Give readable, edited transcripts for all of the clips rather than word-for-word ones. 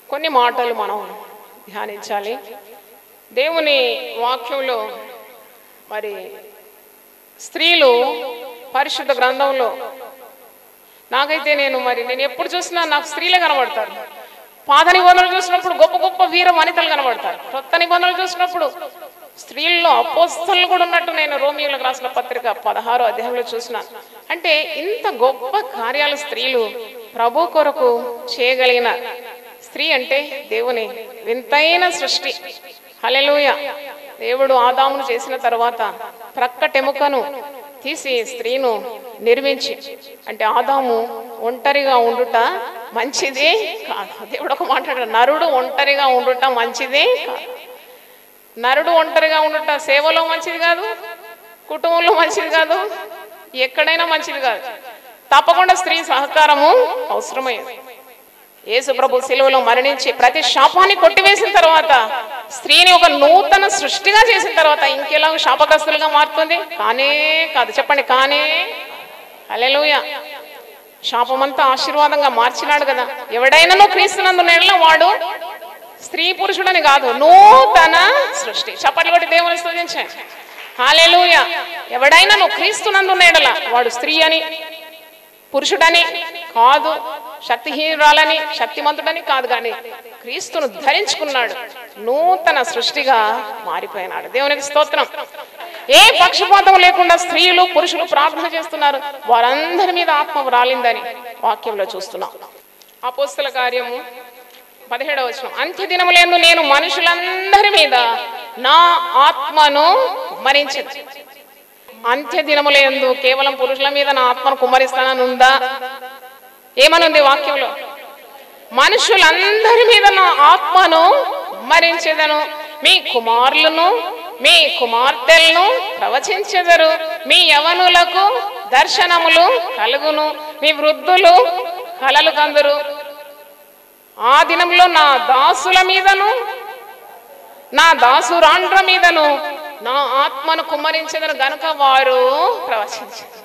కొన్ని మాటలు మనం ధ్యానించాలి. దేవుని వాక్యంలో మరి స్త్రీలు పరిశుద్ధ గ్రంథంలో నాకైతే నేను ఎప్పుడు చూసినా నాకు స్త్రీలే కనబడతారు. పాత నిబంధనలు చూసినప్పుడు గొప్ప గొప్ప వీర వనితలు కనబడతారు. కొత్త నిబంధనలు చూసినప్పుడు స్త్రీల్లో అపోస్తలు కూడా ఉన్నట్టు నేను రోమియోలకు రాసిన పత్రిక 16వ అధ్యాయంలో చూసినాను. అంటే ఇంత గొప్ప కార్యాలు స్త్రీలు ప్రభు కొరకు చేయగలిగిన స్త్రీ అంటే దేవుని వింతైన సృష్టి. హల్లెలూయా. దేవుడు ఆదామును చేసిన తర్వాత ప్రక్కటెముకను తీసి స్త్రీను నిర్మించి, అంటే ఆదాము ఒంటరిగా ఉండుట మంచిదే కాదు. దేవుడు ఒక మాట్లాడాడు, నరుడు ఒంటరిగా ఉండుట మంచిదే కాదు. నరుడు ఒంటరిగా ఉండుట సేవలో మంచిది కాదు, కుటుంబంలో మంచిది కాదు, ఎక్కడైనా మంచిది కాదు. తప్పకుండా స్త్రీ సహకారము అవసరమైంది. యేసు ప్రభు శిలువలో మరణించి ప్రతి శాపాన్ని కొట్టివేసిన తర్వాత స్త్రీని ఒక నూతన సృష్టిగా చేసిన తర్వాత ఇంకెలా శాపగ్రస్తులుగా మారుతుంది? కానే కాదు. చెప్పండి, కానే. హల్లెలూయా. శాపమంతా ఆశీర్వాదంగా మార్చినాడు కదా. ఎవడైనాను క్రీస్తునందున వాడు స్త్రీ పురుషుడని కాదు, నూతన సృష్టి. చప్పట్లు కొట్టి దేవుని స్తుతించండి. హల్లెలూయా. ఎవడైనాను క్రీస్తునందున వాడు స్త్రీ అని పురుషుడని కాదు, శక్తిహీనురాలని శక్తిమంతుడని కాదు, కానీ క్రీస్తును ధరించుకున్నాడు, నూతన సృష్టిగా మారిపోయినాడు. దేవునికి స్తోత్రం. ఏ పక్షపాతం లేకుండా స్త్రీలు పురుషులు ప్రార్థన చేస్తున్నారు. వారందరి మీద ఆత్మ రాలిందని వాక్యంలో చూస్తున్నాం. అపోస్తల కార్యము 17వ వచనం, అంత్యదినములందు నేను మనుషులందరి మీద నా ఆత్మను కుమ్మరించెదను. అంత్యదినములందు కేవలం పురుషుల మీద నా ఆత్మను కుమ్మరిస్తానని ఉందా? ఏమనుంది వాక్యంలో? మనుషులందరి మీద నా ఆత్మను కుమ్మరించెదను, మీ కుమారులను మీ కుమార్తెలను ప్రవచించెదరు, మీ యవనులకు దర్శనములు కలుగును, మీ వృద్ధులు కలలు కందురు. ఆ దినంలో నా దాసుల మీదను నా దాసురాండ్ర మీదను నా ఆత్మను కుమ్మరించెదను గనుక వారు ప్రవచించెదరు.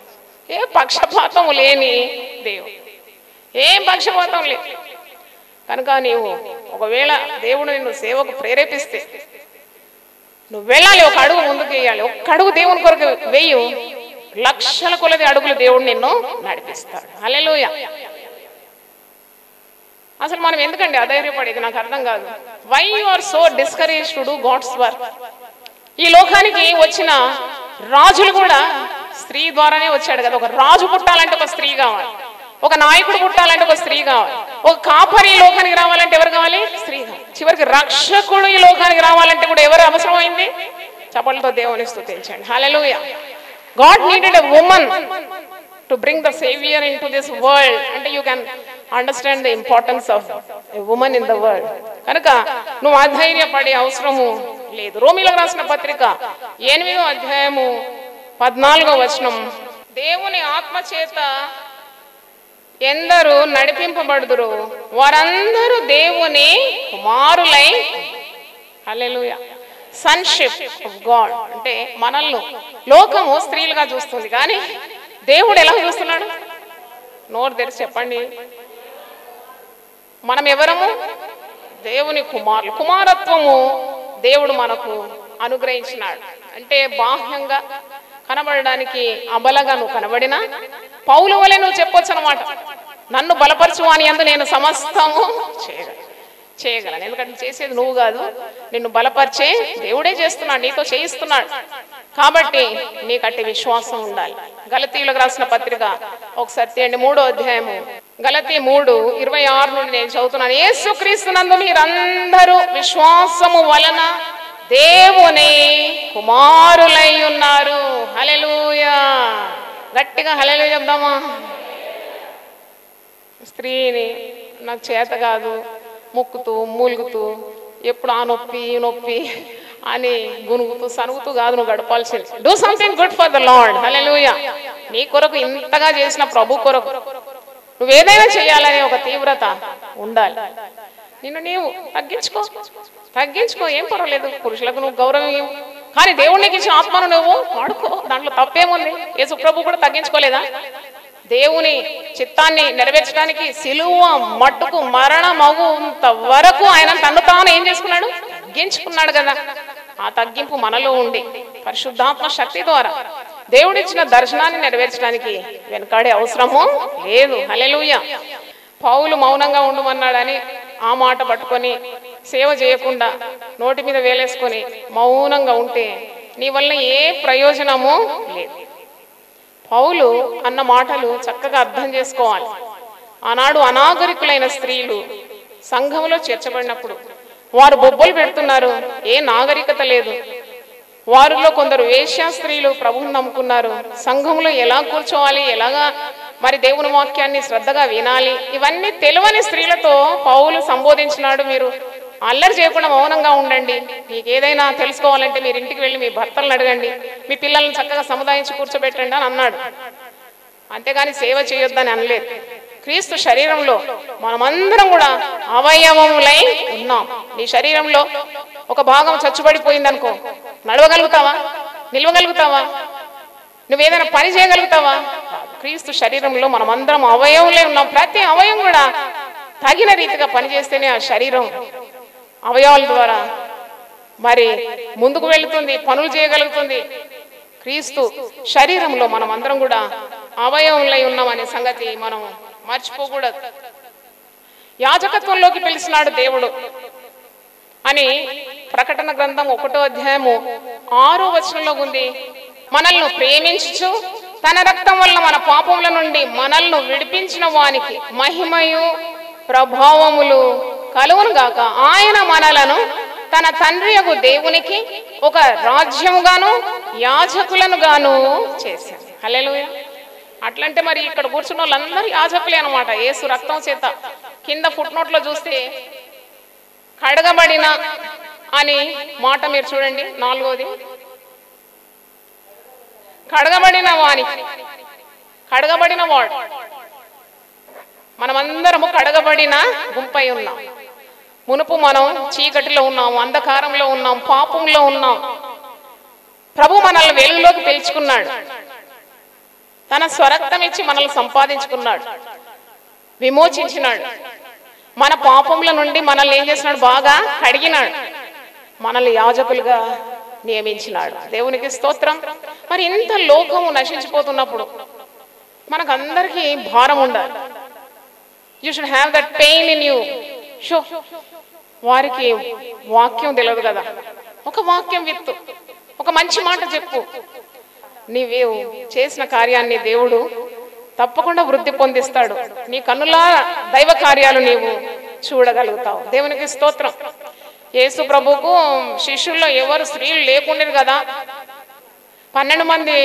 ఏ పక్షపాతం లేని దేవుడు, ఏం పక్షపాతం లేదు. కనుక నీవు ఒకవేళ దేవుడు నిన్ను సేవకు ప్రేరేపిస్తే నువ్వు వెళ్ళాలి, ఒక అడుగు ముందుకు వేయాలి. ఒక్క అడుగు దేవుని కొరకు వేయు, లక్షల కొలది అడుగులు దేవుడు నిన్ను నడిపిస్తాడు. హల్లెలూయా. అసలు మనం ఎందుకండి అధైర్యపడేది? నాకు అర్థం కాదు. Why you are so discouraged to do God's work? ఈ లోకానికి వచ్చిన రాజులు కూడా స్త్రీ ద్వారానే వచ్చాడు కదా. ఒక రాజు పుట్టాలంటే ఒక స్త్రీ కావాలి, ఒక నాయకుడు పుట్టాలంటే ఒక స్త్రీ కావాలి, ఒక కాపరి ఈ లోకానికి రావాలంటే ఎవరు కావాలి? స్త్రీ కావాలి. చివరికి రక్షకుడు ఈ లోకానికి రావాలంటే కూడా ఎవరు అవసరమైంది? చప్పలతో దేవుని స్తుతించండి. Hallelujah. God needed a woman to bring the saviour into this world. అంటే you can understand the importance of a woman in the world. కనుక నువ్వు అధైర్యపడే అవసరము లేదు. రోమీలకు రాసిన పత్రిక 8వ అధ్యాయము 14వ వచనం, దేవుని ఆత్మ చేత ఎందరూ నడిపింపబడుదురు వారందరూ దేవుని కుమారులై. హల్లెలూయా. Sonship of God. అంటే మనల్ని లోకము స్త్రీలుగా చూస్తుంది, కానీ దేవుడు ఎలా చూస్తున్నాడు? నోరు తెరిచి చెప్పండి. మనం ఎవరము? దేవుని కుమారులు. కుమారత్వము దేవుడు మనకు అనుగ్రహించినాడు. అంటే బాహ్యంగా కనబడడానికి అబలగా నువ్వు కనబడినా పౌలు వలె నువ్వు చెప్పొచ్చు అనమాట, నన్ను బలపరచు అని యందు నేను సమస్తము చేయగలను. ఎందుకంటే చేసేది నువ్వు కాదు, నిన్ను బలపరిచే దేవుడే చేస్తున్నాడు, నీతో చేయిస్తున్నాడు. కాబట్టి నీకట్టి విశ్వాసం ఉండాలి. గలతీయులకు రాసిన పత్రిక ఒకసారి తీయండి, 3వ అధ్యాయము గలతీ 3:26 నుండి నేను చదువుతున్నాను. యేసుక్రీస్తునందు మీరందరూ విశ్వాసము వలన దేవుని కుమారులై ఉన్నారు. హల్లెలూయా. గట్టిగా హల్లెలూయా చెప్దామా? స్త్రీని నాకు చేత కాదు, ముక్కుతూ మూలుగుతూ ఎప్పుడు ఆ నొప్పి ఈ నొప్పి అని గునుగుతూ సనుగుతూ కాదు నువ్వు గడపాల్సింది. Do something good for the Lord. Hallelujah. నీ కొరకు ఇంతగా చేసిన ప్రభు కొరకు నువ్వేదైనా చేయాలనే ఒక తీవ్రత ఉండాలి. నిన్ను నీవు తగ్గించుకో, ఏం పర్వాలేదు. పురుషులకు నువ్వు గౌరవం ఇవ్వు, కానీ దేవుడికి ఇచ్చిన ఆత్మను నువ్వు వాడుకో, దాంట్లో తప్పేముంది? యేసు ప్రభు కూడా తగ్గించుకోలేదా? దేవుని చిత్తాన్ని నెరవేర్చడానికి సిలువ మట్టుకు మరణమగుంత వరకు ఆయన తను తాను ఏం చేసుకున్నాడు? తగ్గించుకున్నాడు కదా. ఆ తగ్గింపు మనలో ఉండి పరిశుద్ధాత్మ శక్తి ద్వారా దేవుడిచ్చిన దర్శనాన్ని నెరవేర్చడానికి వెనకాడే అవసరము లేదు. హల్లెలూయా. పౌలు మౌనంగా ఉండమన్నాడని ఆ మాట పట్టుకొని సేవ చేయకుండా నోటి మీద వేలేసుకొని మౌనంగా ఉంటే నీ వల్ల ఏ ప్రయోజనము లేదు. పౌలు అన్న మాటలు చక్కగా అర్థం చేసుకోవాలి. ఆనాడు అనాగరికులైన స్త్రీలు సంఘంలో చేర్చబడినప్పుడు వారు బొబ్బలు పెడుతున్నారు, ఏ నాగరికత లేదు. వారిలో కొందరు వేశ్యా స్త్రీలు ప్రభువుని నమ్ముకున్నారు. సంఘంలో ఎలా కూర్చోవాలి, ఎలాగా మరి దేవుని వాక్యాన్ని శ్రద్ధగా వినాలి, ఇవన్నీ తెలియని స్త్రీలతో పౌలు సంబోధించినాడు. మీరు అల్లరి చేయకుండా మౌనంగా ఉండండి. మీకు ఏదైనా తెలుసుకోవాలంటే మీరు ఇంటికి వెళ్ళి మీ భర్తలను అడగండి, మీ పిల్లల్ని చక్కగా సముదాయించి కూర్చోబెట్టండి అని అన్నాడు. అంతేగాని సేవ చేయొద్దని అనలేదు. క్రీస్తు శరీరంలో మనమందరం కూడా అవయవములై ఉన్నాం. నీ శరీరంలో ఒక భాగం చచ్చుబడిపోయింది అనుకో, నడవగలుగుతావా? నిలవగలుగుతావా? నువ్వేదైనా పని చేయగలుగుతావా? క్రీస్తు శరీరంలో మనమందరం అవయవులే ఉన్నాం. ప్రతి అవయవం కూడా తగిన రీతిగా పనిచేస్తేనే ఆ శరీరం అవయవాల ద్వారా మరి ముందుకు వెళుతుంది, పనులు చేయగలుగుతుంది. క్రీస్తు శరీరంలో మనం అందరం కూడా అవయవులై ఉన్నామనే సంగతి మనం మర్చిపోకూడదు. యాజకత్వంలోకి పిలిచినాడు దేవుడు అని ప్రకటన గ్రంథం 1వ అధ్యాయము 6వ వచనంలో ఉంది. మనల్ని ప్రేమించు తన రక్తం వల్ల మన పాపముల నుండి మనల్ని విడిపించిన వానికి మహిమయు ప్రభావములు కలుగును గాక. ఆయన మనలను తన తండ్రియగు దేవునికి ఒక రాజ్యముగాను యాజకులను గాను చేశాడు. హల్లెలూయా. అట్లంటే మరి ఇక్కడ కూర్చున్న వాళ్ళందరూ యాజకులే అనమాట. యేసు రక్తం చేత కింద ఫుట్ నోట్లో చూస్తే కడగబడిన అని మాట మీరు చూడండి. 4వది కడగబడిన వానికి, కడగబడిన వాడు. మనమందరము కడగబడిన గుంపై ఉన్నాం. మునుపు మనం చీకటిలో ఉన్నాం, అంధకారంలో ఉన్నాం, పాపంలో ఉన్నాం. ప్రభు మనల్ని వెలుగులోకి పిలుచుకున్నాడు. తన స్వరక్తం ఇచ్చి మనల్ని సంపాదించుకున్నాడు, విమోచించినాడు. మన పాపముల నుండి మనల్ని ఏం చేసినాడు? బాగా కడిగినాడు. మనల్ని యాజకులుగా నియమించినాడు. దేవునికి స్తోత్రం. మరి ఇంత లోకము నశించిపోతున్నప్పుడు మనకు అందరికీ భారం ఉండాలి. You should have that pain in you. Show వారికి వాక్యం తెలియదు కదా, ఒక వాక్యం విత్తు, ఒక మంచి మాట చెప్పు. నీవు చేసిన కార్యాన్ని దేవుడు తప్పకుండా వృద్ధి పొందిస్తాడు. నీ కన్నులా దైవ కార్యాలు నీవు చూడగలుగుతావు. దేవునికి స్తోత్రం. యేసు ప్రభుకు శిష్యుల్లో ఎవరు స్త్రీలు లేకుండేది కదా. 12 మంది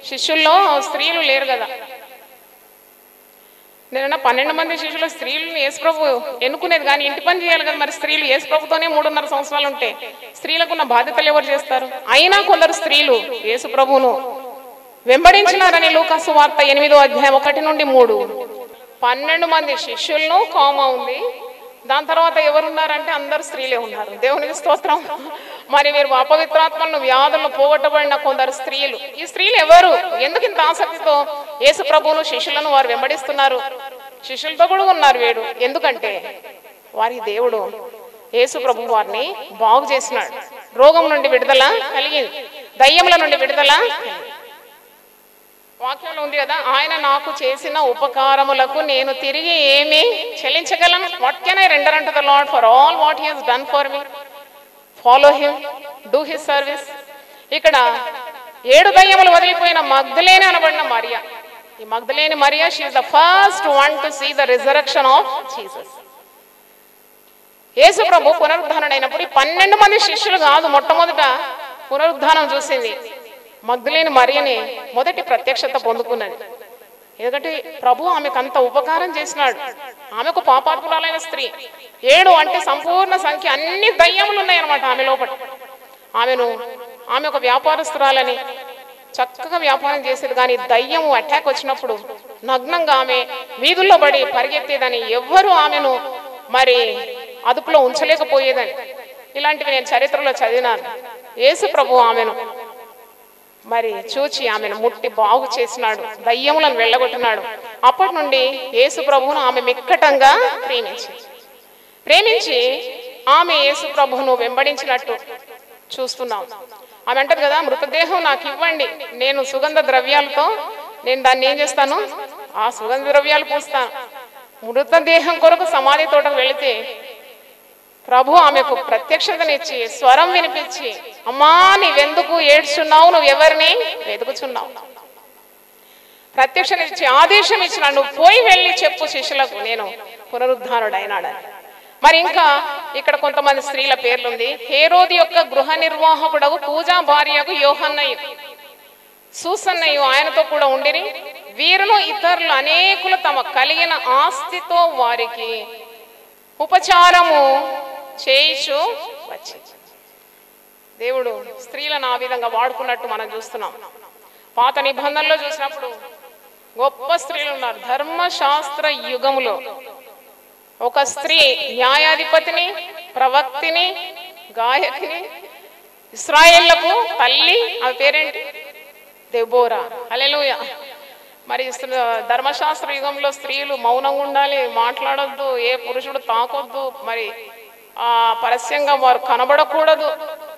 శిష్యుల్లో స్త్రీలు లేరు కదా. నేను 12 మంది శిష్యుల స్త్రీలను యేసు ప్రభు ఎన్నుకునేది, కానీ ఇంటి పని చేయాలి కదా. మరి స్త్రీలు యేసు ప్రభుతోనే 3.5 సంవత్సరాలు ఉంటే స్త్రీలకున్న బాధ్యతలు ఎవరు చేస్తారు? అయినా కొందరు స్త్రీలు యేసు ప్రభువును వెంబడించినారని లూకా సువార్త 8వ అధ్యాయం 1 నుండి 3. 12 మంది శిష్యులను కామా ఉంది. దాని తర్వాత ఎవరున్నారంటే అందరు స్త్రీలే ఉన్నారు. దేవునికి స్తోత్రం. మరి మీరు అపవిత్రాత్మలను వ్యాధులను పోగొట్టబడిన కొందరు స్త్రీలు. ఈ స్త్రీలు ఎవరు? ఎందుకు ఇంత ఆసక్తితో యేసు ప్రభువును శిష్యులను వారు వెంబడిస్తున్నారు? శిష్యులతో కూడా ఉన్నారు వీడు. ఎందుకంటే వారి దేవుడు యేసు ప్రభు వారిని బాగు చేసినాడు. రోగం నుండి విడుదల కలిగింది, దయ్యముల నుండి విడుదల. వాక్యంలో ఉంది కదా, ఆయన నాకు చేసిన ఉపకారములకు నేను తిరిగి ఏమి చెల్లించగలను? What can I render unto the Lord for all what he has done for me? Follow him, do his service. ఇక్కడ 7 దయ్యములు వదిలిపోయిన మగ్దలేని అనబడిన మరియా. ఈ Magdalene Maria, she is the first one to see the resurrection of Jesus. యేసు ప్రభు పునరుద్ధానుడైనప్పుడు 12 మంది శిష్యులు కాదు మొట్టమొదట పునరుద్ధానం చూసింది. మగ్దలేని మరియని మొదటి ప్రత్యక్షత పొందుకున్నది. ఎందుకంటే ప్రభు ఆమెకు అంత ఉపకారం చేసినాడు. ఆమెకు పాపాత్మురాలైన స్త్రీ. 7 అంటే సంపూర్ణ సంఖ్య. అన్ని దయ్యములు ఉన్నాయన్నమాట ఆమె లోపల. ఆమె ఒక వ్యాపారస్తురాలని చక్కగా వ్యాపారం చేసేది. కానీ దయ్యము అటాక్ వచ్చినప్పుడు నగ్నంగా ఆమె వీధుల్లో పడి పరిగెత్తేదని, ఎవ్వరూ ఆమెను మరి అదుపులో ఉంచలేకపోయేదని. ఇలాంటివి నేను చరిత్రలో చదివినాను. యేసు ప్రభు ఆమెను మరి చూచి ఆమెను ముట్టి బాగు చేసినాడు, దయ్యములను వెళ్ళగొట్టినాడు. అప్పటి నుండి యేసు ప్రభువును ఆమె మిక్కటంగా ప్రేమించి ఆమె యేసు ప్రభువును వెంబడించినట్టు చూస్తున్నాం. ఆమె అంటది కదా, మృతదేహం నాకు ఇవ్వండి, నేను సుగంధ ద్రవ్యాలతో నేను దాన్ని ఏం చేస్తాను, ఆ సుగంధ ద్రవ్యాలు పూస్తాను. మృతదేహం కొరకు సమాధి తోటకు వెళితే ప్రభు ఆమెకు ప్రత్యక్షతనిచ్చి స్వరం వినిపించి, అమ్మా నీవెందుకు ఏడ్చున్నావు, నువ్వు ఎవరిని వెతుకుచున్నావు, ప్రత్యక్షనిచ్చి ఆదేశం ఇచ్చిన, నువ్వు పోయి వెళ్ళి చెప్పు శిష్యులకు నేను పునరుద్ధానుడైనాడని. మరి ఇంకా ఇక్కడ కొంతమంది స్త్రీల పేర్లుంది. హేరోది యొక్క గృహ నిర్వాహకుడకు పూజా భార్యకు యోహన్నయు, సూసన్నయు ఆయనతో కూడా ఉండిరి. వీరును ఇతరులు అనేకులు తమ కలిగిన ఆస్తితో వారికి ఉపచారము చేయిచు వచ్చి. దేవుడు స్త్రీలను ఆ విధంగా వాడుకున్నట్టు మనం చూస్తున్నాం. పాత నిబంధనలో చూసినప్పుడు గొప్ప స్త్రీలు ఉన్నారు. ధర్మశాస్త్ర యుగములో ఒక స్త్రీ న్యాయాధిపతిని, ప్రవక్తిని, గాయకిని, ఇశ్రాయేళ్లకు తల్లి, ఆమె పేరేంటి, దెబోరా. హల్లెలూయా. మరి ధర్మశాస్త్ర యుగంలో స్త్రీలు మౌనంగా ఉండాలి, మాట్లాడొద్దు, ఏ పురుషుడు తాకొద్దు, మరి పరస్యంగా వారు కనబడకూడదు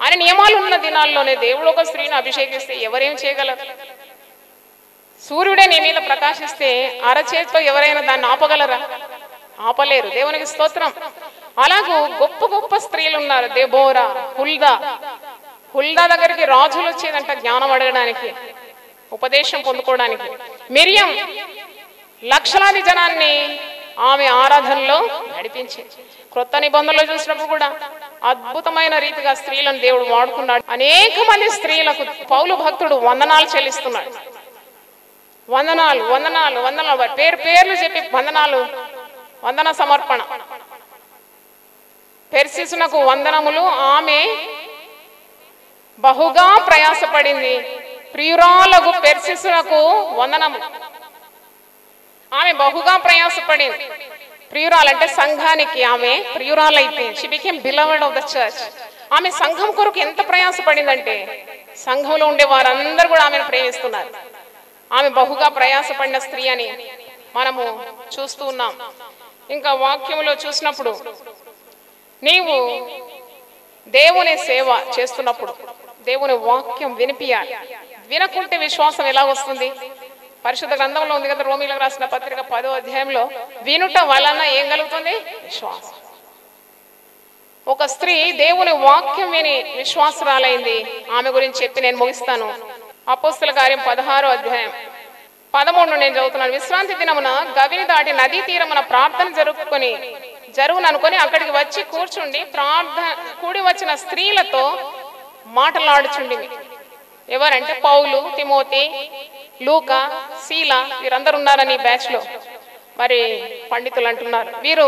అని నియమాలు ఉన్న దినాల్లోనే దేవుడు ఒక స్త్రీని అభిషేకిస్తే ఎవరేం చేయగలరు? సూర్యుడే నీ మీద ప్రకాశిస్తే అరచేతితో ఎవరైనా దాన్ని ఆపగలరా? ఆపలేరు. దేవునికి స్తోత్రం. అలాగూ గొప్ప గొప్ప స్త్రీలు ఉన్నారు. దెబోరా, హుల్దా దగ్గరికి రాజులు వచ్చేదంట జ్ఞానం అడగడానికి, ఉపదేశం పొందుకోవడానికి. మిరియం లక్షలాది జనాన్ని ఆమె ఆరాధనలో నడిపించింది. క్రొత్త నిబంధనలో చూసినప్పుడు కూడా అద్భుతమైన రీతిగా స్త్రీలను దేవుడు వాడుకున్నాడు. అనేక మంది స్త్రీలకు పౌలు భక్తుడు వందనాలు చెల్లిస్తున్నాడు. వందనాలు వందనాలు వందనాలు, పేర్లు చెప్పి వందనాలు, వందన సమర్పణ. పెర్సిసునకు వందనములు, ఆమె బహుగా ప్రయాసపడింది. ప్రియురాలకు పెర్సిసునకు వందనములు, ఆమె బహుగా ప్రయాసపడింది. ప్రియురాలంటే సంఘానికి ఆమె ప్రియురాలైతే she became beloved of the church. ఆమె సంఘం కొరకు ఎంత ప్రయాసపడిందంటే సంఘంలో ఉండే వారందరూ కూడా ఆమెను ప్రేమిస్తున్నారు. ఆమె బహుగా ప్రయాసపడిన స్త్రీ అని మనము చూస్తూ ఉన్నాం. ఇంకా వాక్యంలో చూసినప్పుడు నీవు దేవుని సేవ చేస్తున్నప్పుడు దేవుని వాక్యం వినిపియాలి. వినకుంటే విశ్వాసం ఎలా వస్తుంది? పరిశుద్ధ గ్రంథంలో ఉంది కదా, రోమీలకు రాసిన పత్రిక 10వ అధ్యాయంలో, వినుట వలన ఏం కలుగుతుంది? విశ్వాసం. ఒక స్త్రీ దేవుని వాక్యం విని విశ్వాసరాలైంది. ఆమె గురించి చెప్పి నేను ముగిస్తాను. అపోస్తల కార్యం 16వ అధ్యాయం 13 నేను చదువుతున్నాను. విశ్రాంతి దినమున గవిని దాటి నదీ తీరమున ప్రార్థన జరుగుననుకొని అక్కడికి వచ్చి కూర్చుండి కూడి వచ్చిన స్త్రీలతో మాటలాడుచుండి. ఎవరంటే పౌలు, తిమోతి, లూకా, శీల, వీరందరూ ఉన్నారని బ్యాచ్ లో మరి పండితులు అంటున్నారు. వీరు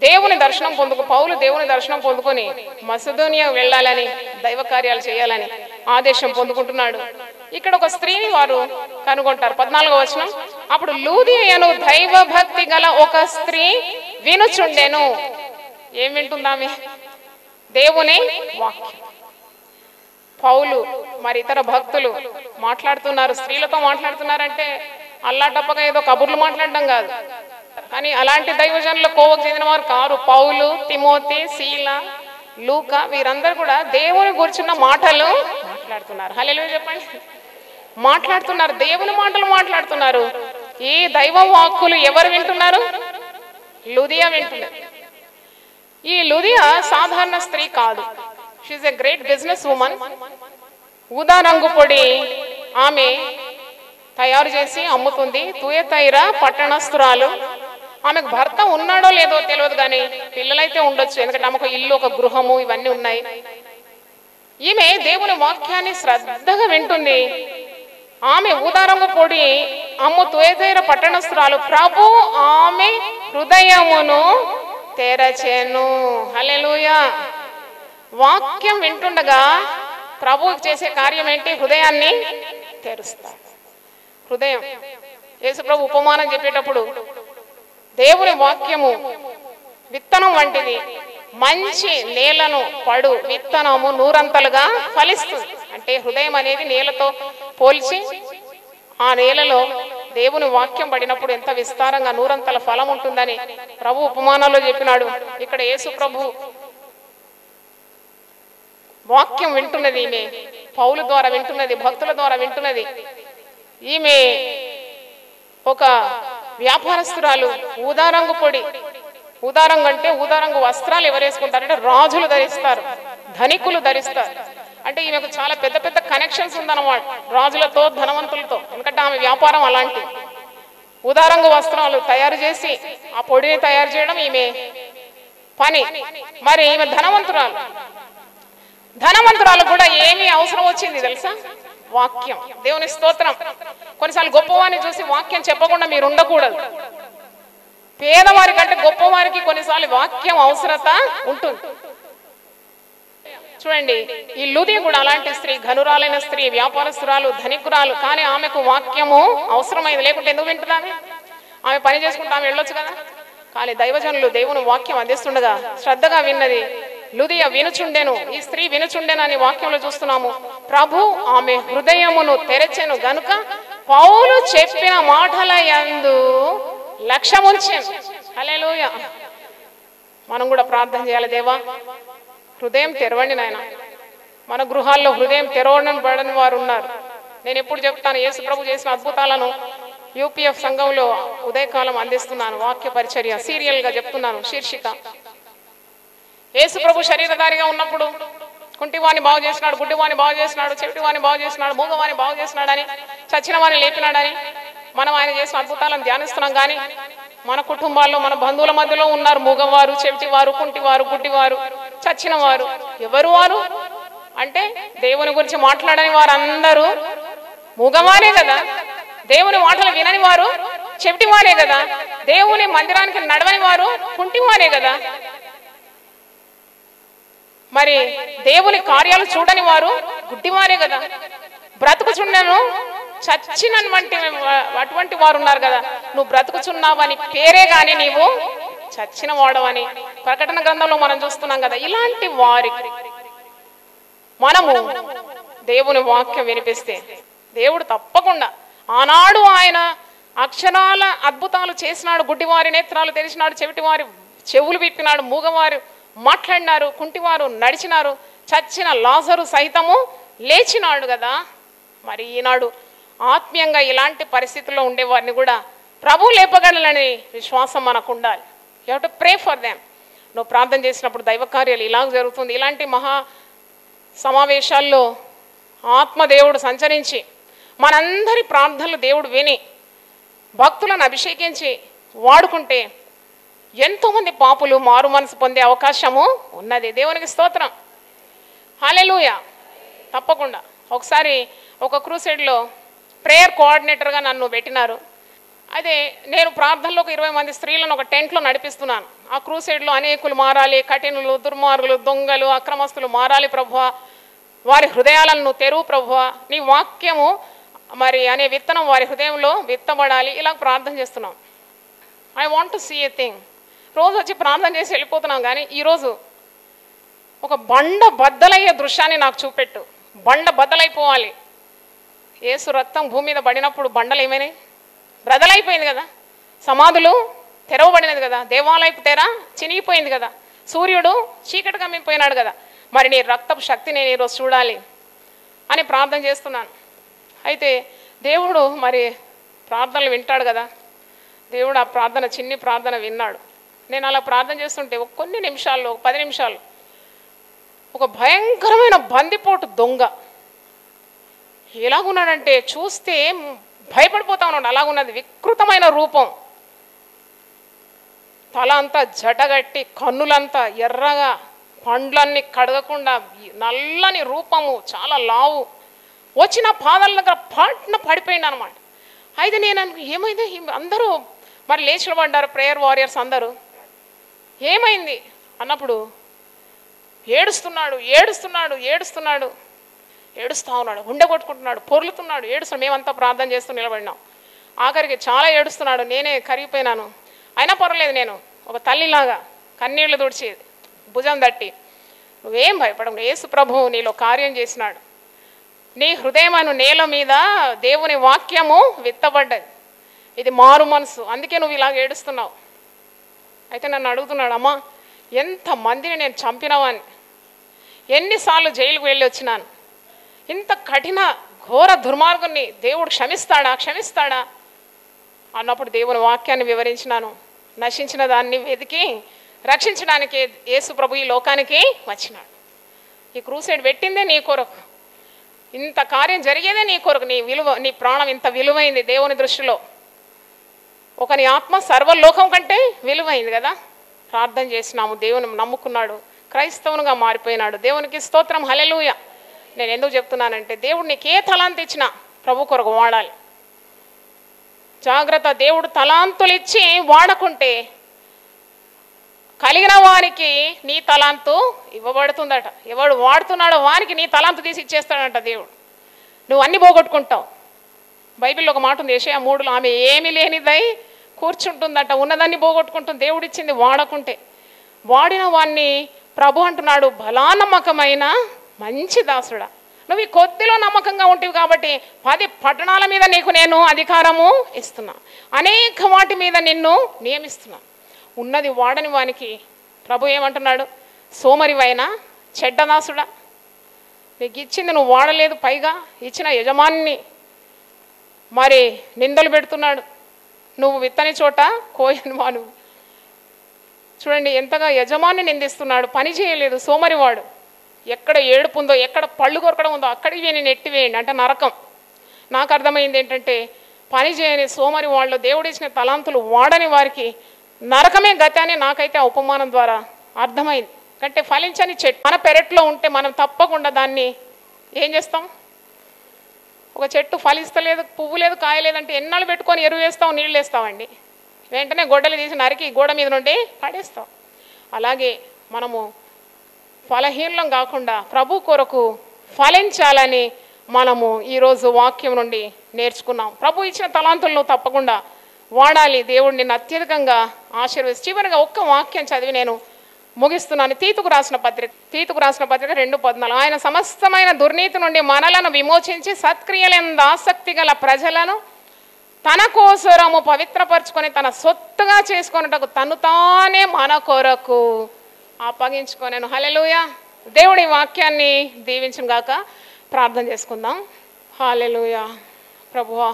దేవుని దర్శనం పౌలు దేవుని దర్శనం పొందుకొని మసిదోనియా వెళ్ళాలని, దైవ కార్యాలు చేయాలని ఆదేశం పొందుకుంటున్నాడు. ఇక్కడ ఒక స్త్రీని వారు కనుగొంటారు. 14వ వచనం, అప్పుడు లూదియను దైవ భక్తి గల ఒక స్త్రీ వినుచుండెను. ఏం వింటుందామె? దేవుని వాక్యం. పౌలు మరి ఇతర భక్తులు మాట్లాడుతున్నారు, స్త్రీలతో మాట్లాడుతున్నారంటే అల్లాటప్పగా ఏదో కబుర్లు మాట్లాడడం కాదు. కానీ అలాంటి దైవజనుల కోవకు చెందిన వారు కారు. పౌలు, తిమోతి, శీల, లూకా వీరందరూ కూడా దేవుని గురించిన మాటలు మాట్లాడుతున్నారు. హల్లెలూయా చెప్పండి. మాట్లాడుతున్నారు, దేవుని మాటలు మాట్లాడుతున్నారు. ఈ దైవ వాక్కులు ఎవరు వింటున్నారు? లూదియా వింటున్నారు. ఈ లూదియా సాధారణ స్త్రీ కాదు. She is a great business women. ఊదా రంగు పొడి ఆమె తయారు చేసి అమ్ముతుంది. తుయతైర పట్టణస్తురాలు. ఆమెకు భర్త ఉన్నాడో లేదో తెలియదు, కానీ పిల్లలైతే ఉండొచ్చు, ఎందుకంటే ఆమెకు ఇల్లు, ఒక గృహము, ఇవన్నీ ఉన్నాయి. ఈమె దేవుని వాక్యాన్ని శ్రద్ధగా వింటుంది. ఆమె ఊదారంగు పొడి అమ్ము తుయతైర పట్టణస్తురాలు. ప్రభు ఆమె హృదయమును తెరచెను. హల్లెలూయా. వాక్యం వింటుండగా ప్రభు చేసే కార్యం ఏంటి? హృదయాన్ని తెరుస్తాడు. హృదయం. యేసు ప్రభు ఉపమానం చెప్పేటప్పుడు దేవుని వాక్యము విత్తనం వంటిది, మంచి నేలను పడు విత్తనము నూరంతలుగా ఫలిస్తుంది. అంటే అంటే హృదయం అనేది నేలతో పోల్చి ఆ నేలలో దేవుని వాక్యం పడినప్పుడు ఎంత విస్తారంగా నూరంతల ఫలం ఉంటుందని ప్రభు ఉపమానాల్లో చెప్పినాడు. ఇక్కడ యేసు ప్రభు వాక్యం వింటున్నది, ఈమె పౌలు ద్వారా వింటున్నది, భక్తుల ద్వారా వింటున్నది. ఈమె ఒక వ్యాపారస్తురాలు. ఊదారంగు పొడి, ఊదారంగు అంటే ఊదారంగు వస్త్రాలు ఎవరు వేసుకుంటారంటే రాజులు ధరిస్తారు, ధనికులు ధరిస్తారు. అంటే ఈమెకు చాలా పెద్ద పెద్ద కనెక్షన్స్ ఉందన్నమాట రాజులతో, ధనవంతులతో. ఎందుకంటే ఆమె వ్యాపారం అలాంటి. ఊదారంగు వస్త్రాలు తయారు చేసి ఆ పొడిని తయారు చేయడం ఈమె పని. మరి ఈమె ధనవంతురాలు. ధనవంతురాలు కూడా ఏమి అవసరం వచ్చింది తెలుసా? వాక్యం. దేవుని స్తోత్రం. కొన్నిసార్లు గొప్పవారిని చూసి వాక్యం చెప్పకుండా మీరు ఉండకూడదు. పేదవారి కంటే గొప్పవారికి కొన్నిసార్లు వాక్యం అవసరత ఉంటుంది. చూడండి, ఈ లుది కూడా అలాంటి స్త్రీ, ఘనురాలైన స్త్రీ, వ్యాపారస్తురాలు, ధనికురాలు. కానీ ఆమెకు వాక్యము అవసరమైంది. లేకుంటే ఎందుకు వింటుంది? ఆమె పని చేసుకుంటే ఆమె వెళ్ళొచ్చు కదా. కానీ దైవజనులు దేవుని వాక్యం అందిస్తుండగా శ్రద్ధగా విన్నది. లుదియ వినుచుండెను, ఈ స్త్రీ వినుచుండెను అని వాక్యంలో చూస్తున్నాము. ప్రభు ఆమె హృదయమును తెరచెను గనుక పౌలు చెప్పిన మాటల యందు లక్ష్యముంచెను. హల్లెలూయా. మనం కూడా ప్రార్థన చేయాలి. దేవా, హృదయం తెరవండి నాయన. మన గృహాల్లో హృదయం తెరవబడని వారు ఉన్నారు. నేను ఎప్పుడు చెప్తాను, యేసు ప్రభు చేసిన అద్భుతాలను యూపీఎఫ్ సంఘంలో ఉదయకాలం అందిస్తున్నాను. వాక్య పరిచర్య సీరియల్గా చెప్తున్నాను. శీర్షిక యేసు ప్రభు శరీరధారిగా ఉన్నప్పుడు కుంటివాణ్ణి బాగు చేసినాడు, గుడ్డివాణ్ణి బాగు చేసినాడు, చెవిటివాణ్ణి బాగు చేసినాడు, మూగవాణ్ణి బాగు చేసినాడని, చచ్చిన వాణ్ణి లేపినాడని మనం ఆయన చేసిన అద్భుతాలను ధ్యానిస్తున్నాం. కానీ మన కుటుంబాల్లో, మన బంధువుల మధ్యలో ఉన్నారు మూగవారు, చెవిటివారు, కుంటివారు, గుడ్డివారు, చచ్చిన వారు. ఎవరు వారు అంటే దేవుని గురించి మాట్లాడని వారు అందరూ మూగవారే కదా. దేవుని మాటలు వినని వారు చెవిటివారే కదా. దేవుని మందిరానికి నడవని వారు కుంటివారే కదా. మరి దేవుని కార్యాలు చూడని వారు గుడ్డివారే కదా. బ్రతుకుచుండెను, అటువంటి వారు ఉన్నారు కదా. నువ్వు బ్రతుకుచున్నావని పేరే గాని నీవు చచ్చిన వాడవని ప్రకటన గ్రంథంలో మనం చూస్తున్నాం కదా. ఇలాంటి వారికి మనము దేవుని వాక్యం వినిపిస్తే దేవుడు తప్పకుండా, ఆనాడు ఆయన అక్షరాల అద్భుతాలు చేసినాడు. గుడ్డివారి నేత్రాలు తెరిచినాడు, చెవిటివారి చెవులు విప్పినాడు, మూగవారు మాట్లాడినారు, కుంటివారు నడిచినారు, చచ్చిన లాజరు సహితము లేచినాడు కదా. మరి ఈనాడు ఆత్మీయంగా ఇలాంటి పరిస్థితుల్లో ఉండేవారిని కూడా ప్రభు లేపగలనని విశ్వాసం మనకు ఉండాలి. You have to pray for them. నువ్వు ప్రార్థన చేసినప్పుడు దైవ కార్యాలు ఇలా జరుగుతుంది. ఇలాంటి మహా సమావేశాల్లో ఆత్మదేవుడు సంచరించి మనందరి ప్రార్థనలు దేవుడు విని భక్తులను అభిషేకించి వాడుకుంటే ఎంతోమంది పాపులు మారు మనసు పొందే అవకాశము ఉన్నది. దేవునికి స్తోత్రం. హల్లెలూయా. తప్పకుండా. ఒకసారి ఒక క్రూసైడ్లో ప్రేయర్ కోఆర్డినేటర్గా నన్ను పెట్టినారు. అదే నేను ప్రార్థనలో 20 మంది స్త్రీలను ఒక టెంట్లో నడిపిస్తున్నాను. ఆ క్రూసైడ్లో అనేకులు మారాలి, కఠినులు, దుర్మార్గులు, దొంగలు, అక్రమస్తులు మారాలి ప్రభువా. వారి హృదయాలను తెరువు ప్రభువా. నీ వాక్యము మరి అనే విత్తనం వారి హృదయంలో విత్తబడాలి. ఇలా ప్రార్థన చేస్తున్నాం. I want to see a thing. రోజు వచ్చి ప్రార్థన చేసి వెళ్ళిపోతున్నాం. కానీ ఈరోజు ఒక బండ బద్దలయ్యే దృశ్యాన్ని నాకు చూపెట్టు. బండ బద్దలైపోవాలి. యేసు రక్తం భూమి మీద పడినప్పుడు బండలు ఏమైనాయి? బ్రదలైపోయింది కదా. సమాధులు తెరవబడినది కదా. దేవాలయపు తెర చినిగిపోయింది కదా. సూర్యుడు చీకటి కమ్మిపోయినాడు కదా. మరి నీ రక్తపు శక్తి నేను ఈరోజు చూడాలి అని ప్రార్థన చేస్తున్నాను. అయితే దేవుడు మరి ప్రార్థనలు వింటాడు కదా. దేవుడు ఆ ప్రార్థన, చిన్ని ప్రార్థన విన్నాడు. నేను అలా ప్రార్థన చేస్తుంటే కొన్ని నిమిషాల్లో, 10 నిమిషాలు ఒక భయంకరమైన బందిపోటు దొంగ ఎలాగున్నాడంటే చూస్తే భయపడిపోతా ఉన్నాడు. అలాగున్నది. వికృతమైన రూపం, తల అంతా జటగట్టి, కన్నులంతా ఎర్రగా, పండ్లన్నీ కడగకుండా నల్లని రూపము, చాలా లావు, వచ్చిన పాదాల దగ్గర పాట్న పడిపోయింది అనమాట. అయితే నేను ఏమైంది, అందరూ మరి లేచి పడ్డారు, ప్రేయర్ వారియర్స్ అందరూ. ఏమైంది అన్నప్పుడు ఏడుస్తున్నాడు, ఏడుస్తున్నాడు, ఏడుస్తున్నాడు, ఏడుస్తూ ఉన్నాడు, గుండె కొట్టుకుంటున్నాడు, పొర్లుతున్నాడు, ఏడుస్తున్నాడు. మేమంతా ప్రార్థన చేస్తూ నిలబడినాం. ఆఖరికి చాలా ఏడుస్తున్నాడు. నేనే కరిగిపోయినాను. అయినా పర్వాలేదు, నేను ఒక తల్లిలాగా కన్నీళ్లు తుడిచి భుజం తట్టి, నువ్వేం భయపడవు, యేసు ప్రభువు నీలో కార్యం చేసినాడు, నీ హృదయమైన నేల మీద దేవుని వాక్యము విత్తబడ్డది. ఇది మారు మనసు, అందుకే నువ్వు ఇలాగ ఏడుస్తున్నావు. అయితే నన్ను అడుగుతున్నాడు, అమ్మా ఎంతమందిని నేను చంపినావని, ఎన్నిసార్లు జైలుకు వెళ్ళి వచ్చినాను, ఇంత కఠిన ఘోర దుర్మార్గుని దేవుడు క్షమిస్తాడా అన్నప్పుడు దేవుని వాక్యాన్ని వివరించినాను. నశించిన దాన్ని వెతికి రక్షించడానికి యేసు ప్రభు ఈ లోకానికి వచ్చినాడు. ఈ క్రూసైడ్ పెట్టిందే నీ కొరకు, ఇంత కార్యం జరిగేదే నీ కొరకు. నీ ప్రాణం ఇంత విలువైంది దేవుని దృష్టిలో. ఒకని ఆత్మ సర్వలోకం కంటే విలువైంది కదా. ప్రార్థన చేసినాము, దేవుని నమ్ముకున్నాడు, క్రైస్తవునిగా మారిపోయినాడు. దేవునికి స్తోత్రం, హల్లెలూయా. నేను ఎందుకు చెప్తున్నానంటే, దేవుడు నీకు ఏ తలాంతు ఇచ్చినా ప్రభు కొరకు వాడాలి. జాగ్రత్త, దేవుడు తలాంతులు ఇచ్చి వాడకుంటే కలిగిన వారికి నీ తలాంతు ఇవ్వబడుతుందట. ఎవడు వాడుతున్నాడో వానికి నీ తలాంతు తీసి ఇచ్చేస్తాడంట దేవుడు. నువ్వు అన్నీ పోగొట్టుకుంటావు. బైబిల్లో ఒక మాట ఉంది, యెషయా 3లో, ఆమె ఏమీ లేనిదై కూర్చుంటుందట, ఉన్నదాన్ని పోగొట్టుకుంటుంది. దేవుడు ఇచ్చింది వాడకుంటే. వాడిన వాడిని ప్రభు అంటున్నాడు, బలానమ్మకమైన మంచి దాసుడా, నువ్వు ఈ కొద్దిలో నమ్మకంగా ఉంటావు కాబట్టి 10 పట్టణాల మీద నీకు నేను అధికారము ఇస్తున్నా, అనేక వాటి మీద నిన్ను నియమిస్తున్నా. ఉన్నది వాడని వానికి ప్రభు ఏమంటున్నాడు, సోమరివైనా చెడ్డదాసుడా, నీకు ఇచ్చింది నువ్వు వాడలేదు, పైగా ఇచ్చిన యజమానిని మరి నిందలు పెడుతున్నాడు. నువ్వు విత్తని చోట కోయని వాడు. చూడండి ఎంతగా యజమాని నిందిస్తున్నాడు. పని చేయలేదు సోమరివాడు. ఎక్కడ ఏడుపు ఉందో, ఎక్కడ పళ్ళు కొరకడం ఉందో అక్కడికి నేను నెట్టివేయండి అంటే నరకం. నాకు అర్థమైంది ఏంటంటే, పని చేయని సోమరి వాళ్ళు దేవుడిచ్చిన తలాంతులు వాడని వారికి నరకమే గతి అని నాకైతే ఆ ఉపమానం ద్వారా అర్థమైంది. అంటే ఫలించని చెట్టు మన పెరట్లో ఉంటే మనం తప్పకుండా దాన్ని ఏం చేస్తాం? ఒక చెట్టు ఫలిస్తలేదు, పువ్వు లేదు, కాయ లేదంటే ఎన్నాళ్ళు పెట్టుకొని ఎరువు వేస్తాం, నీళ్ళు వేస్తామండి. వెంటనే గొడ్డలు తీసి నరికి గోడ మీద నుండి పడేస్తాం. అలాగే మనము ఫలహీనం కాకుండా ప్రభు కొరకు ఫలించాలని మనము ఈరోజు వాక్యం నుండి నేర్చుకున్నాం. ప్రభు ఇచ్చిన తలాంతులను తప్పకుండా వాడాలి. దేవుడు నిన్ను అత్యధికంగా ఆశీర్వదించి. చివరిగా ఒక్క వాక్యం చదివి నేను ముగిస్తున్నాను. తీతుకు రాసిన పత్రిక 2:14, ఆయన సమస్తమైన దుర్నీతి నుండి మనలను విమోచించి సత్క్రియలందు ఆసక్తి గల ప్రజలను తన కోసరము పవిత్రపరచుకొని తన సొత్తుగా చేసుకొనుటకు తను తానే మన కొరకు అప్పగించుకొనెను. హల్లెలూయా. దేవుడి వాక్యాన్ని దీవించును గాక. ప్రార్థన చేసుకుందాం. హల్లెలూయా. ప్రభువా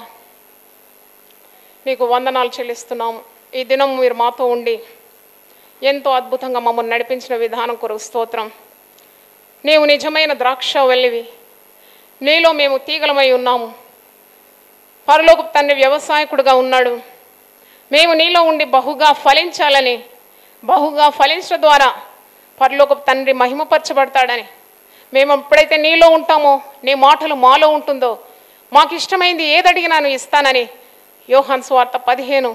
నీకు వందనాలు చెల్లిస్తున్నాము. ఈ దినం మీరు మాతో ఉండి ఎంతో అద్భుతంగా మమ్మల్ని నడిపించిన విధానం కొరకు స్తోత్రం. నీవు నిజమైన ద్రాక్ష వల్లివి, నీలో మేము తీగలమై ఉన్నాము. పరలోకపు తండ్రి వ్యవసాయకుడుగా ఉన్నాడు. మేము నీలో ఉండి బహుగా ఫలించాలని, బహుగా ఫలించడం ద్వారా పరలోకపు తండ్రి మహిమపరచబడతాడని, మేము ఎప్పుడైతే నీలో ఉంటామో, నీ మాటలు మాలో ఉంటుందో, మాకు ఇష్టమైంది ఏదడిగినా నువ్వు ఇస్తానని యోహాను సువార్త 15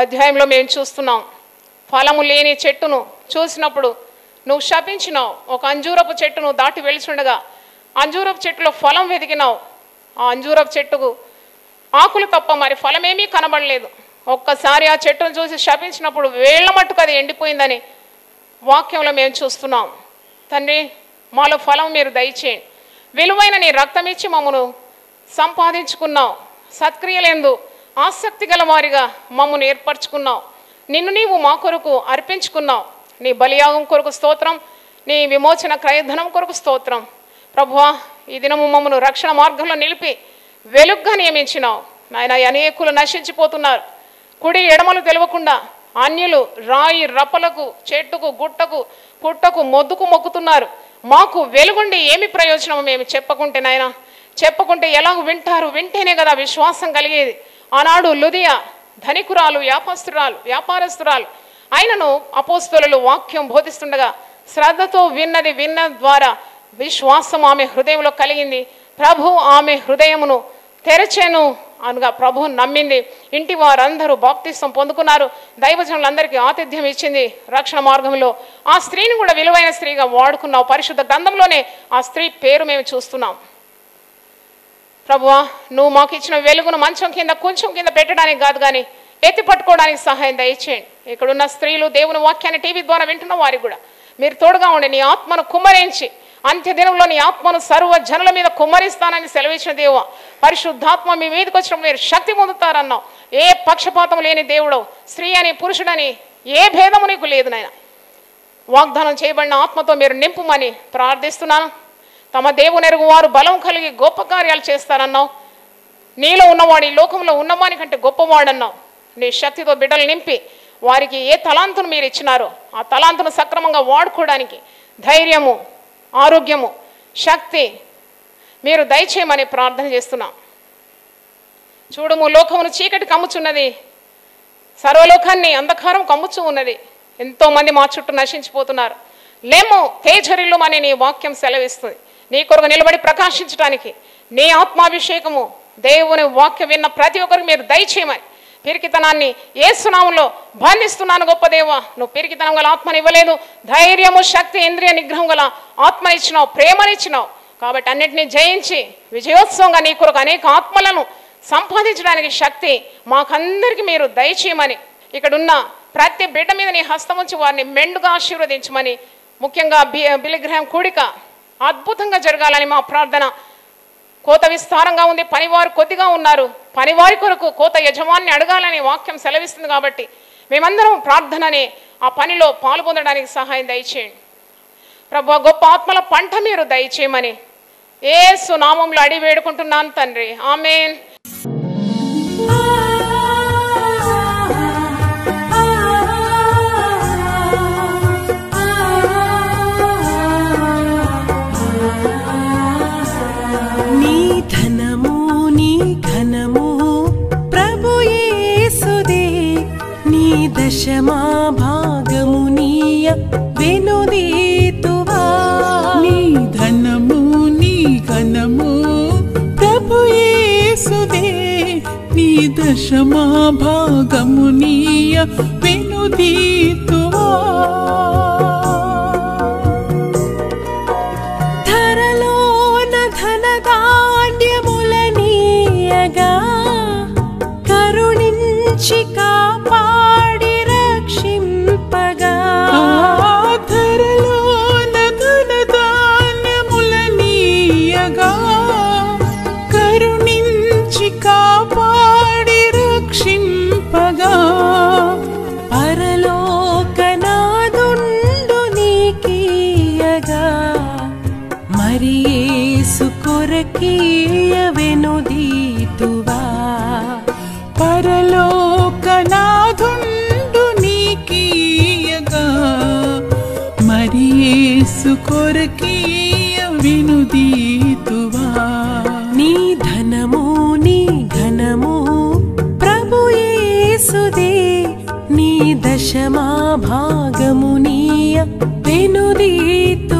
అధ్యాయంలో మేము చూస్తున్నాం. ఫలము లేని చెట్టును చూసినప్పుడు నువ్వు శపించినావు. ఒక అంజూరపు చెట్టును దాటి వెళ్తుండగా అంజూరపు చెట్టులో ఫలం వెతికినావు. ఆ అంజూరపు చెట్టుకు ఆకులు తప్ప మరి ఫలమేమీ కనబడలేదు. ఒక్కసారి ఆ చెట్టును చూసి శపించినప్పుడు వేళ్ల మట్టుకు అది ఎండిపోయిందని వాక్యంలో మేము చూస్తున్నాం. తండ్రి, మాలో ఫలం మీరు దయచేయండి. విలువైన నీ రక్తం ఇచ్చి మమ్మను సంపాదించుకున్నావు. సత్క్రియలందు ఆసక్తి గల వారిగా మమ్మను ఏర్పరచుకున్నావు. నిన్ను నీవు మా కొరకు అర్పించుకున్నావు. నీ బలియాగం కొరకు స్తోత్రం, నీ విమోచన క్రయధనం కొరకు స్తోత్రం. ప్రభువా, ఈ దినము మమ్మను రక్షణ మార్గంలో నిలిపి వెలుగ్గా నియమించినావు. నాయన, అనేకులు నశించిపోతున్నారు. కుడి ఎడమలు తెలియకుండా అన్యులు రాయి రప్పలకు, చెట్టుకు, గుట్టకు, పుట్టకు, మొద్దుకు మొక్కుతున్నారు. మాకు వెలుగుండి ఏమి ప్రయోజనం? మేము చెప్పకుంటే నాయన, చెప్పకుంటే ఎలాగ వింటారు? వింటేనే కదా విశ్వాసం కలిగేది. ఆనాడు లుదియా ధనికురాలు, వ్యాపారస్తురాలు ఆయనను అపోస్తలులు వాక్యం బోధిస్తుండగా శ్రద్ధతో విన్న ద్వారా విశ్వాసం ఆమె హృదయంలో కలిగింది. ప్రభు ఆమె హృదయమును తెరచెను అనగా ప్రభు నమ్మింది. ఇంటి వారందరూ బాప్తిసం పొందుకున్నారు. దైవజనులందరికీ ఆతిథ్యం ఇచ్చింది. రక్షణ మార్గంలో ఆ స్త్రీని కూడా విలువైన స్త్రీగా వాడుకున్నావు. పరిశుద్ధ గ్రంథంలోనే ఆ స్త్రీ పేరు మేము చూస్తున్నాం. ప్రభువా, నువ్వు మాకు ఇచ్చిన వెలుగును మంచం కింద, కొంచెం కింద పెట్టడానికి కాదు కానీ ఎత్తి పట్టుకోవడానికి సహాయం దయచేయండి. ఇక్కడున్న స్త్రీలు, దేవుని వాక్యాన్ని టీవీ ద్వారా వింటున్న వారికి కూడా మీరు తోడుగా ఉండి నీ ఆత్మను కుమ్మరించి అంత్య దినంలో నీ ఆత్మను సర్వ జనుల మీద కుమ్మరిస్తానని సెలవిచ్చిన దేవా, పరిశుద్ధాత్మ మీ మీదకి వచ్చినప్పుడు మీరు శక్తి పొందుతారన్నావు. ఏ పక్షపాతం లేని దేవుడు, స్త్రీ అని పురుషుడని ఏ భేదము నీకు లేదు నాయన. వాగ్దానం చేయబడిన ఆత్మతో మీరు నింపుమని ప్రార్థిస్తున్నాను. తమ దేవుని ఎరుగు వారు బలం కలిగి గొప్ప కార్యాలు చేస్తారన్నావు. నీలో ఉన్నవాడు ఈ లోకంలో ఉన్నవాని కంటే గొప్పవాడన్నావు. నీ శక్తితో బిడ్డలు నింపి వారికి ఏ తలాంతును మీరు ఇచ్చినారో ఆ తలాంతును సక్రమంగా వాడుకోవడానికి ధైర్యము, ఆరోగ్యము, శక్తి మీరు దయచేయమని ప్రార్థన చేస్తున్నాం. చూడుము, లోకమును చీకటి కమ్ముచున్నది, సర్వలోకాన్ని అంధకారం కమ్ముచూ ఉన్నది. ఎంతోమంది మా చుట్టూ నశించిపోతున్నారు. లేమో తేజరిల్లుమని నీ వాక్యం సెలవిస్తుంది. నీ కొరకు నిలబడి ప్రకాశించడానికి నీ ఆత్మాభిషేకము, దేవుని వాక్యం విన్న ప్రతి ఒక్కరికి మీరు దయచేయమని పిరికితనాన్ని యేసునామములో బంధిస్తున్నాను. గొప్ప దేవా, నువ్వు పిరికితనం గల ఆత్మని ఇవ్వలేదు, ధైర్యము, శక్తి, ఇంద్రియ నిగ్రహం గల ఆత్మనిచ్చినావు, ప్రేమనిచ్చినావు. కాబట్టి అన్నిటినీ జయించి విజయోత్సవంగా నీ కొరకు అనేక ఆత్మలను సంపాదించడానికి శక్తి మాకందరికి మీరు దయచేయమని, ఇక్కడున్న ప్రతి బిడ్డ మీద నీ హస్తం ఉంచి వారిని మెండుగా ఆశీర్వదించమని, ముఖ్యంగా బిలిగ్రహం కూడిక అద్భుతంగా జరగాలని మా ప్రార్థన. కోత విస్తారంగా ఉంది, పనివారు కొద్దిగా ఉన్నారు. పనివారి కొరకు కోత యజమాని అడగాలని వాక్యం సెలవిస్తుంది. కాబట్టి మేమందరం ప్రార్థనని ఆ పనిలో పాల్పొందడానికి సహాయం దయచేయండి ప్రభువా. గొప్ప ఆత్మల పంట మీరు దయచేయమని యేసు నామములో అడిగి వేడుకుంటున్నాను తండ్రి, ఆమేన్. దశమా భాగము నీయ వెనుదీతువా. నీ ధనము నీ ఘనము ప్రభు యేసుదే, నీ దశమా భాగము నీయ వెనుదీతువా. ధరలోన ధనధాన్యములనీయగా కరుణించి కాపాడి రక్షింపగా. ధరలోన ధనధాన్యములనీయగా కరుణించి కాపాడి రక్షింపగా. పరలోకనాదుండు నీకీయగా మరి యేసు కొరకీయ వెనుదీతువా. పరలోకనాదుండు నీకీయగా మరి యేసు కొరకీయ వెనుదీతువా. నీ ధనము నీ ఘనము ప్రభు యేసుదే, నీ దశమా భాగము నీయ వెనుదీతు.